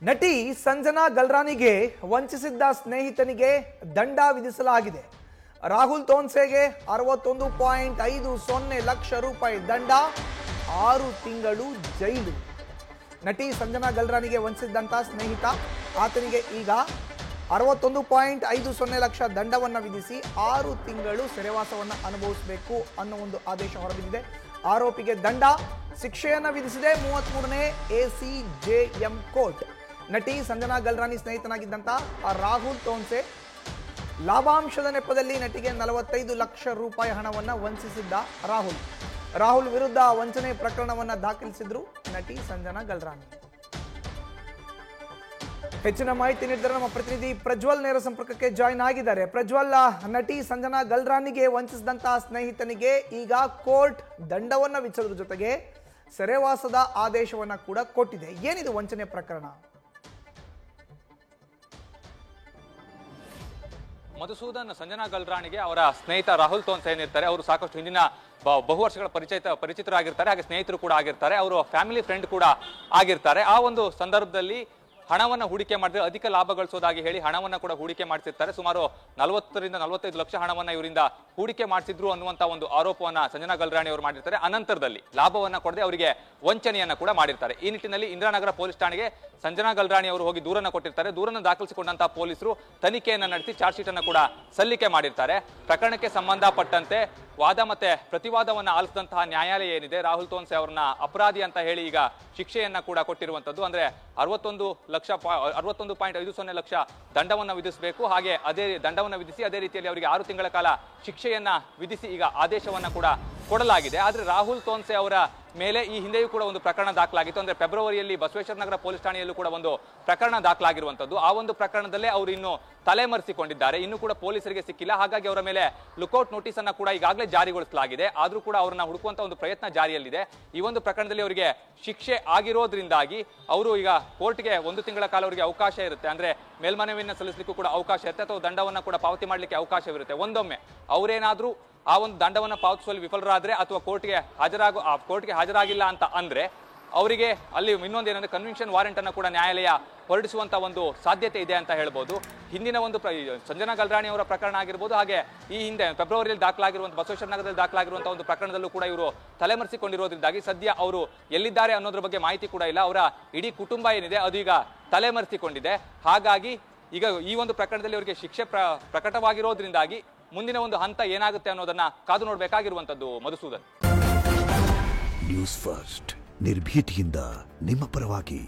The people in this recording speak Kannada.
ನಟಿ ಸಂಜನಾ ಗಲ್ರಾನಿಗೆ ವಂಚಿಸಿದ್ದ ಸ್ನೇಹಿತನಿಗೆ ದಂಡ ವಿಧಿಸಲಾಗಿದೆ. ರಾಹುಲ್ ತೋನ್ಸೆಗೆ 61.50 ಲಕ್ಷ ರೂಪಾಯಿ ದಂಡ, 6 ತಿಂಗಳು ಜೈಲು. ನಟಿ ಸಂಜನಾ ಗಲ್ರಾನಿಗೆ ವಂಚಿಸಿದ್ದಂತ ಸ್ನೇಹಿತ ಆತನಿಗೆ ಈಗ 61.50 ಲಕ್ಷ ದಂಡವನ್ನು ವಿಧಿಸಿ 6 ತಿಂಗಳು ಸೆರೆವಾಸವನ್ನು ಅನುಭವಿಸಬೇಕು ಅನ್ನೋ ಒಂದು ಆದೇಶ ಹೊರಬಿದ್ದಿದೆ. ಆರೋಪಿಗೆ ದಂಡ ಶಿಕ್ಷೆಯನ್ನು ವಿಧಿಸಿದೆ 33ನೇ ACJM ಕೋರ್ಟ್. ನಟಿ ಸಂಜನಾ ಗಲ್ರಾನಿ ಸ್ನೇಹಿತನಾಗಿದ್ದಂತ ರಾಹುಲ್ ತೋನ್ಸೆ ಲಾಭಾಂಶದ ನೆಪದಲ್ಲಿ ನಟಿಗೆ 45 ಲಕ್ಷ ರೂಪಾಯಿ ಹಣವನ್ನು ವಂಚಿಸಿದ್ದ ರಾಹುಲ್ ವಿರುದ್ಧ ವಂಚನೆ ಪ್ರಕರಣವನ್ನು ದಾಖಲಿಸಿದ್ರು ನಟಿ ಸಂಜನಾ ಗಲ್ರಾನಿ. ಹೆಚ್ಚಿನ ಮಾಹಿತಿ ನೀಡಿದರೆ ನಮ್ಮ ಪ್ರತಿನಿಧಿ ಪ್ರಜ್ವಲ್ ನೇರ ಸಂಪರ್ಕಕ್ಕೆ ಜಾಯಿನ್ ಆಗಿದ್ದಾರೆ. ಪ್ರಜ್ವಲ್, ನಟಿ ಸಂಜನಾ ಗಲ್ರಾನಿಗೆ ವಂಚಿಸಿದಂತಹ ಸ್ನೇಹಿತನಿಗೆ ಈಗ ಕೋರ್ಟ್ ದಂಡವನ್ನು ವಿಧಿಸೋದ್ರ ಜೊತೆಗೆ ಸೆರೆವಾಸದ ಆದೇಶವನ್ನ ಕೂಡ ಕೊಟ್ಟಿದೆ. ಏನಿದು ವಂಚನೆ ಪ್ರಕರಣ? ಮಧುಸೂದನ್, ಸಂಜನಾ ಗಲ್ರಾನಿಗೆ ಅವರ ಸ್ನೇಹಿತ ರಾಹುಲ್ ತೋನ್ಸೆ ಏನಿರ್ತಾರೆ ಅವರು ಸಾಕಷ್ಟು ಹಿಂದಿನ ಬಹು ವರ್ಷಗಳ ಪರಿಚಿತರಾಗಿರ್ತಾರೆ, ಹಾಗೆ ಸ್ನೇಹಿತರು ಕೂಡ ಆಗಿರ್ತಾರೆ, ಅವರು ಫ್ಯಾಮಿಲಿ ಫ್ರೆಂಡ್ ಕೂಡ ಆಗಿರ್ತಾರೆ. ಆ ಒಂದು ಸಂದರ್ಭದಲ್ಲಿ ಹಣವನ್ನ ಹೂಡಿಕೆ ಮಾಡಿದ್ರೆ ಅಧಿಕ ಲಾಭ ಗಳಿಸೋದಾಗಿ ಹೇಳಿ ಹಣವನ್ನ ಕೂಡ ಹೂಡಿಕೆ ಮಾಡಿಸಿರ್ತಾರೆ. ಸುಮಾರು 40ರಿಂದ 45 ಲಕ್ಷ ಹಣವನ್ನ ಇವರಿಂದ ಹೂಡಿಕೆ ಮಾಡಿಸಿದ್ರು ಅನ್ನುವಂತ ಒಂದು ಆರೋಪವನ್ನ ಸಂಜನಾ ಗಲ್ರಾನಿ ಅವರು ಮಾಡಿರ್ತಾರೆ. ಅನಂತರದಲ್ಲಿ ಲಾಭವನ್ನ ಕೊಡದೆ ಅವರಿಗೆ ವಂಚನೆಯನ್ನ ಕೂಡ ಮಾಡಿರ್ತಾರೆ. ಈ ನಿಟ್ಟಿನಲ್ಲಿ ಇಂದಿರಾನಗರ ಪೊಲೀಸ್ ಠಾಣೆಗೆ ಸಂಜನಾ ಗಲ್ರಾನಿ ಅವರು ಹೋಗಿ ದೂರನ್ನ ಕೊಟ್ಟಿರ್ತಾರೆ. ದೂರನ್ನು ದಾಖಲಿಸಿಕೊಂಡಂತಹ ಪೊಲೀಸರು ತನಿಖೆಯನ್ನ ನಡೆಸಿ ಚಾರ್ಜ್ ಶೀಟ್ ಅನ್ನು ಕೂಡ ಸಲ್ಲಿಕೆ ಮಾಡಿರ್ತಾರೆ. ಪ್ರಕರಣಕ್ಕೆ ಸಂಬಂಧಪಟ್ಟಂತೆ ವಾದ ಮತ್ತೆ ಪ್ರತಿವಾದವನ್ನ ಆಲಿಸಿದಂತಹ ನ್ಯಾಯಾಲಯ ಏನಿದೆ, ರಾಹುಲ್ ತೋನ್ಸೆ ಅವರನ್ನ ಅಪರಾಧಿ ಅಂತ ಹೇಳಿ ಈಗ ಶಿಕ್ಷೆಯನ್ನ ಕೂಡ ಕೊಟ್ಟಿರುವಂತದ್ದು. ಅಂದ್ರೆ 61.50 ಲಕ್ಷ ದಂಡವನ್ನ ವಿಧಿಸಬೇಕು, ಹಾಗೆ ಅದೇ ದಂಡವನ್ನ ವಿಧಿಸಿ ಅದೇ ರೀತಿಯಲ್ಲಿ ಅವರಿಗೆ 6 ತಿಂಗಳ ಕಾಲ ಶಿಕ್ಷೆಯನ್ನ ವಿಧಿಸಿ ಈಗ ಆದೇಶವನ್ನ ಕೂಡ ಕೊಡಲಾಗಿದೆ. ಆದ್ರೆ ರಾಹುಲ್ ತೋನ್ಸೆ ಅವರ ಮೇಲೆ ಈ ಹಿಂದೆಯೂ ಕೂಡ ಒಂದು ಪ್ರಕರಣ ದಾಖಲಾಗಿತ್ತು. ಅಂದ್ರೆ ಫೆಬ್ರವರಿಯಲ್ಲಿ ಬಸವೇಶ್ವರ ನಗರ ಪೊಲೀಸ್ ಠಾಣೆಯಲ್ಲೂ ಕೂಡ ಒಂದು ಪ್ರಕರಣ ದಾಖಲಾಗಿರುವಂತದ್ದು. ಆ ಒಂದು ಪ್ರಕರಣದಲ್ಲೇ ಅವರು ಇನ್ನು ತಲೆಮರೆಸಿಕೊಂಡಿದ್ದಾರೆ, ಇನ್ನು ಕೂಡ ಪೊಲೀಸರಿಗೆ ಸಿಕ್ಕಿಲ್ಲ. ಹಾಗಾಗಿ ಅವರ ಮೇಲೆ ಲುಕೌಟ್ ನೋಟಿಸ್ ಅನ್ನ ಕೂಡ ಈಗಾಗಲೇ ಜಾರಿಗೊಳಿಸಲಾಗಿದೆ. ಆದ್ರೂ ಕೂಡ ಅವರನ್ನ ಹುಡುಕುವಂತ ಒಂದು ಪ್ರಯತ್ನ ಜಾರಿಯಲ್ಲಿದೆ. ಈ ಒಂದು ಪ್ರಕರಣದಲ್ಲಿ ಅವರಿಗೆ ಶಿಕ್ಷೆ ಆಗಿರೋದ್ರಿಂದಾಗಿ ಅವರು ಈಗ ಕೋರ್ಟ್ಗೆ 1 ತಿಂಗಳ ಕಾಲ ಅವರಿಗೆ ಅವಕಾಶ ಇರುತ್ತೆ. ಅಂದ್ರೆ ಮೇಲ್ಮನವಿಯನ್ನು ಸಲ್ಲಿಸಲಿಕ್ಕೂ ಕೂಡ ಅವಕಾಶ ಇರುತ್ತೆ, ಅಥವಾ ದಂಡವನ್ನ ಕೂಡ ಪಾವತಿ ಮಾಡಲಿಕ್ಕೆ ಅವಕಾಶವಿರುತ್ತೆ. ಒಂದೊಮ್ಮೆ ಅವರೇನಾದ್ರೂ ಆ ಒಂದು ದಂಡವನ್ನು ಪಾವತಿಸುವಲ್ಲಿ ವಿಫಲರಾದ್ರೆ ಅಥವಾ ಕೋರ್ಟ್ಗೆ ಹಾಜರಾಗಿಲ್ಲ ಅಂತ ಅಂದ್ರೆ ಅವರಿಗೆ ಅಲ್ಲಿ ಇನ್ನೊಂದೇನಂದ್ರೆ ಕನ್ವಿಕ್ಷನ್ ವಾರೆಂಟ್ ಅನ್ನು ಕೂಡ ನ್ಯಾಯಾಲಯ ಹೊರಡಿಸುವಂತ ಒಂದು ಸಾಧ್ಯತೆ ಇದೆ ಅಂತ ಹೇಳ್ಬೋದು. ಹಿಂದಿನ ಒಂದು ಸಂಜನಾ ಗಲ್ರಾನಿ ಅವರ ಪ್ರಕರಣ ಆಗಿರ್ಬೋದು, ಹಾಗೆ ಈ ಹಿಂದೆ ಫೆಬ್ರವರಿಯಲ್ಲಿ ದಾಖಲಾಗಿರುವಂತಹ ಬಸವೇಶ್ವರ ನಗರದಲ್ಲಿ ದಾಖಲಾಗಿರುವಂತಹ ಒಂದು ಪ್ರಕರಣದಲ್ಲೂ ಕೂಡ ಇವರು ತಲೆಮರೆಸಿಕೊಂಡಿರೋದ್ರಿಂದಾಗಿ ಸದ್ಯ ಅವರು ಎಲ್ಲಿದ್ದಾರೆ ಅನ್ನೋದ್ರ ಬಗ್ಗೆ ಮಾಹಿತಿ ಕೂಡ ಇಲ್ಲ. ಅವರ ಇಡೀ ಕುಟುಂಬ ಏನಿದೆ ಅದು ಈಗ ತಲೆಮರೆಸಿಕೊಂಡಿದೆ. ಹಾಗಾಗಿ ಈಗ ಈ ಒಂದು ಪ್ರಕರಣದಲ್ಲಿ ಅವರಿಗೆ ಶಿಕ್ಷೆ ಪ್ರಕಟವಾಗಿರೋದ್ರಿಂದಾಗಿ ಮುಂದಿನ ಒಂದು ಹಂತ ಏನಾಗುತ್ತೆ ಅನ್ನೋದನ್ನ ಕಾದು ನೋಡಬೇಕಾಗಿರುವಂತದ್ದು. ಮಧುಸೂದನ್, ನ್ಯೂಸ್ ಫಸ್ಟ್ ನಿರ್ಭೀತಿಯಿಂದ ನಿಮ್ಮ ಪರವಾಗಿ.